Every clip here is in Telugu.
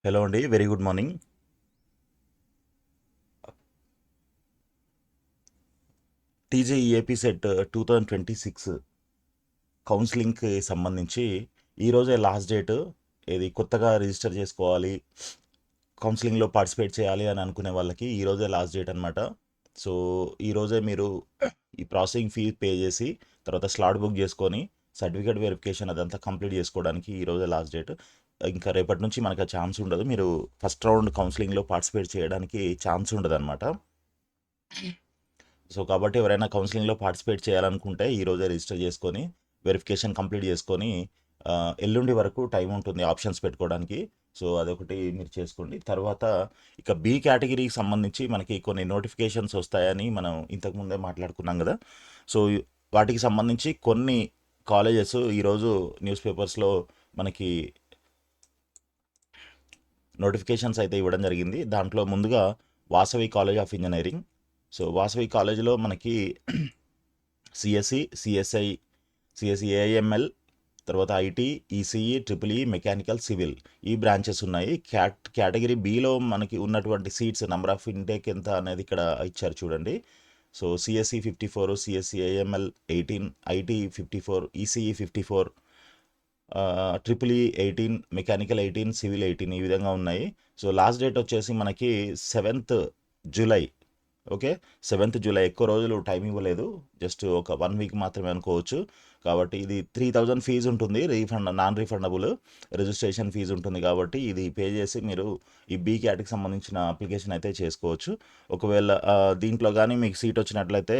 హలో అండి, very good morning. TGE AP CET 2026 కౌన్సిలింగ్కి సంబంధించి ఈరోజే లాస్ట్ డేట్. ఇది కొత్తగా రిజిస్టర్ చేసుకోవాలి, కౌన్సిలింగ్లో పార్టిసిపేట్ చేయాలి అని అనుకునే వాళ్ళకి ఈరోజే లాస్ట్ డేట్ అనమాట. సో ఈరోజే మీరు ఈ ప్రాసెసింగ్ ఫీ పే చేసి తర్వాత స్లాట్ బుక్ చేసుకొని సర్టిఫికేట్ వెరిఫికేషన్ అదంతా కంప్లీట్ చేసుకోవడానికి ఈరోజే లాస్ట్ డేట్. ఇంకా రేపటి నుంచి మనకు ఆ ఛాన్స్ ఉండదు, మీరు ఫస్ట్ రౌండ్ కౌన్సిలింగ్లో పార్టిసిపేట్ చేయడానికి ఛాన్స్ ఉండదు అనమాట. సో కాబట్టి ఎవరైనా కౌన్సిలింగ్లో పార్టిసిపేట్ చేయాలనుకుంటే ఈరోజే రిజిస్టర్ చేసుకొని వెరిఫికేషన్ కంప్లీట్ చేసుకొని ఎల్లుండి వరకు టైం ఉంటుంది ఆప్షన్స్ పెట్టుకోవడానికి. సో అదొకటి మీరు చేసుకోండి. తర్వాత ఇక బి కేటగిరీకి సంబంధించి మనకి కొన్ని నోటిఫికేషన్స్ వస్తాయని మనం ఇంతకుముందే మాట్లాడుకున్నాం కదా. సో వాటికి సంబంధించి కొన్ని కాలేజెస్ ఈరోజు న్యూస్ పేపర్స్లో మనకి నోటిఫికేషన్స్ అయితే ఇవ్వడం జరిగింది. దాంట్లో ముందుగా Vasavi college of engineering. So Vasavi కాలేజీలో మనకి సిఎస్సి, సిఎస్ఐ, సిఎస్సి ఏఐఎంఎల్, తర్వాత IT, ECE, triple E, mechanical, civil ఈ బ్రాంచెస్ ఉన్నాయి. కేటగిరీ బిలో మనకి ఉన్నటువంటి సీట్స్ నెంబర్ ఆఫ్ ఇంటేక్ ఎంత అనేది ఇక్కడ ఇచ్చారు చూడండి. So CSC 54, CSC AML 18, IT 54, ECE 54, triple E 18, mechanical 18, civil 18 ఈ విధంగా ఉన్నాయి. సో లాస్ట్ డేట్ వచ్చేసి మనకి 7th July. Okay, 7th July. ఎక్కువ రోజులు టైం ఇవ్వలేదు, జస్ట్ ఒక 1 వీక్ మాత్రమే అనుకోవచ్చు. కాబట్టి ఇది 3000 ఫీజు ఉంటుంది, నాన్ రీఫండబుల్ రిజిస్ట్రేషన్ ఫీజు ఉంటుంది. కాబట్టి ఇది పే చేసి మీరు ఈ బీ క్యాట్కి సంబంధించిన అప్లికేషన్ అయితే చేసుకోవచ్చు. ఒకవేళ దీంట్లో కానీ మీకు సీట్ వచ్చినట్లయితే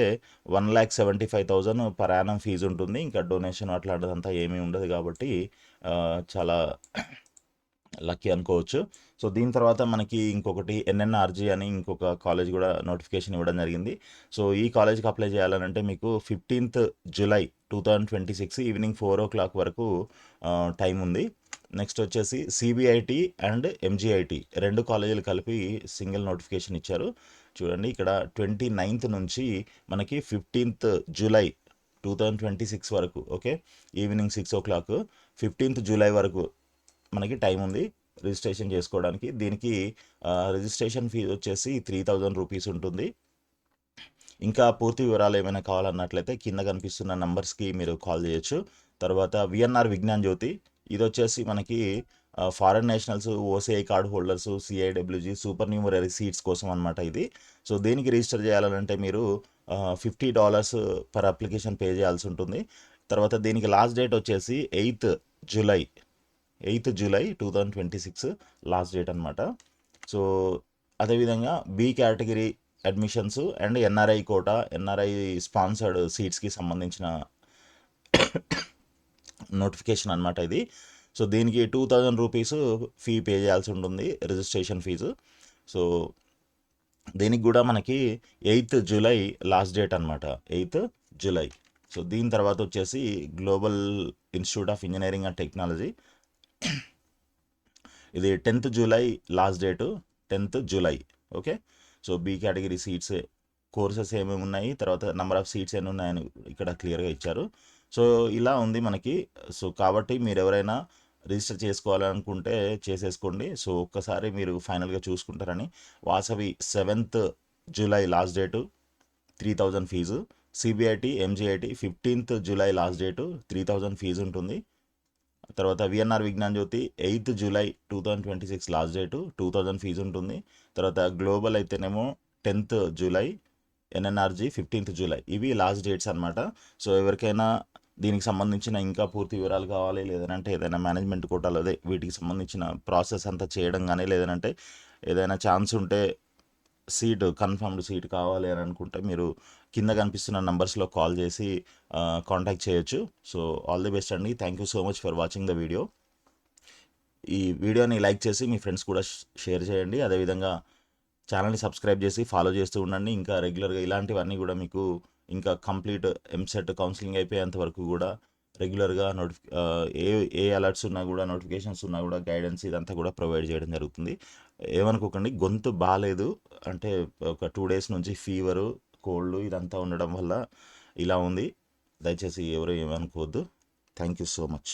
1,75,000 పర్ యానం ఫీజు ఉంటుంది. ఇంకా డొనేషన్ అట్లాంటిదంతా ఏమీ ఉండదు. కాబట్టి చాలా లక్కీ అనుకోవచ్చు. సో దీని తర్వాత మనకి ఇంకొకటి ఎన్ఎన్ఆర్జీ అని ఇంకొక కాలేజ్ కూడా నోటిఫికేషన్ ఇవ్వడం జరిగింది. సో ఈ కాలేజ్కి అప్లై చేయాలంటే మీకు 15th జూలై 2026 ఈవినింగ్ 4 o'clock వరకు టైం ఉంది. నెక్స్ట్ వచ్చేసి సిబిఐటి అండ్ ఎంజిఐటి రెండు కాలేజీలు కలిపి సింగిల్ నోటిఫికేషన్ ఇచ్చారు. చూడండి ఇక్కడ 29th నుంచి మనకి 15th జూలై 2026 వరకు, okay, evening 6 o'clock 15th July వరకు మనకి టైం ఉంది రిజిస్ట్రేషన్ చేసుకోవడానికి. దీనికి రిజిస్ట్రేషన్ ఫీజు వచ్చేసి 3000 రూపీస్ ఉంటుంది. ఇంకా పూర్తి వివరాలు ఏమైనా కావాలన్నట్లయితే కింద కనిపిస్తున్న నంబర్స్కి మీరు కాల్ చేయొచ్చు. తర్వాత విఎన్ఆర్ విజ్ఞాన్ జ్యోతి, ఇది వచ్చేసి మనకి foreign nationals, OCI card holders, CIWG, supernumerary seats కోసం అనమాట ఇది. సో దీనికి రిజిస్టర్ చేయాలంటే మీరు $50 పర్ అప్లికేషన్ పే చేయాల్సి ఉంటుంది. తర్వాత దీనికి లాస్ట్ డేట్ వచ్చేసి 8th జూలై 2026 లాస్ట్ డేట్ అనమాట. సో అదేవిధంగా B category admissions and NRI quota, NRI sponsored సీట్స్కి సంబంధించిన నోటిఫికేషన్ అనమాట ఇది. సో దీనికి 2000 రూపీస్ ఫీ పే చేయాల్సి ఉంటుంది, రిజిస్ట్రేషన్ ఫీజు. సో దీనికి కూడా మనకి 8th జూలై లాస్ట్ డేట్ అనమాట, 8th జూలై. సో దీని తర్వాత వచ్చేసి Global Institute of Engineering and Technology, ఇది 10th July last date, 10th July. Okay, so B category seats courses ఏమేమి ఉన్నాయి, తర్వాత నెంబర్ ఆఫ్ సీట్స్ ఎన్ని ఉన్నాయని ఇక్కడ క్లియర్గా ఇచ్చారు. సో ఇలా ఉంది మనకి. సో కాబట్టి మీరు ఎవరైనా రిజిస్టర్ చేసుకోవాలనుకుంటే చేసేసుకోండి. సో ఒక్కసారి మీరు ఫైనల్గా చూసుకుంటారని. Vasavi 7th July last date, 3000 fee. CBIT, MGIT 15th July last date, 3000 fee ఉంటుంది. తర్వాత VNR Vignan Jyothi 8th July 2026 last date, 2000 fee ఉంటుంది. తర్వాత గ్లోబల్ అయితేనేమో 10th July, NNRG 15th July. ఇవి లాస్ట్ డేట్స్ అనమాట. సో ఎవరికైనా దీనికి సంబంధించిన ఇంకా పూర్తి వివరాలు కావాలి, లేదంటే ఏదైనా మేనేజ్మెంట్ కోటాలో అదే వీటికి సంబంధించిన ప్రాసెస్ అంతా చేయడం కానీ, లేదంటే ఏదైనా ఛాన్స్ ఉంటే సీట్ కన్ఫర్మ్డ్ సీట్ కావాలి అని అనుకుంటే మీరు కింద కనిపిస్తున్న నంబర్స్లో కాల్ చేసి కాంటాక్ట్ చేయొచ్చు. సో ఆల్ ది బెస్ట్ అండి. Thank you so much for watching the video. ఈ వీడియోని లైక్ చేసి మీ ఫ్రెండ్స్ కూడా షేర్ చేయండి. అదేవిధంగా ఛానల్ని సబ్స్క్రైబ్ చేసి ఫాలో చేస్తూ ఉండండి. ఇంకా రెగ్యులర్గా ఇలాంటివన్నీ కూడా మీకు ఇంకా కంప్లీట్ ఎంసెట్ కౌన్సిలింగ్ అయిపోయేంత వరకు కూడా రెగ్యులర్గా ఏ ఏ అలర్ట్స్ ఉన్నా కూడా, నోటిఫికేషన్స్ ఉన్నా కూడా, గైడెన్స్ ఇదంతా కూడా ప్రొవైడ్ చేయడం జరుగుతుంది. ఏమనుకోకండి, గొంతు బాగాలేదు అంటే ఒక 2 days నుంచి ఫీవరు, కోల్డ్ ఇదంతా ఉండడం వల్ల ఇలా ఉంది. దయచేసి ఎవరు ఏమనుకోవద్దు. Thank you so much.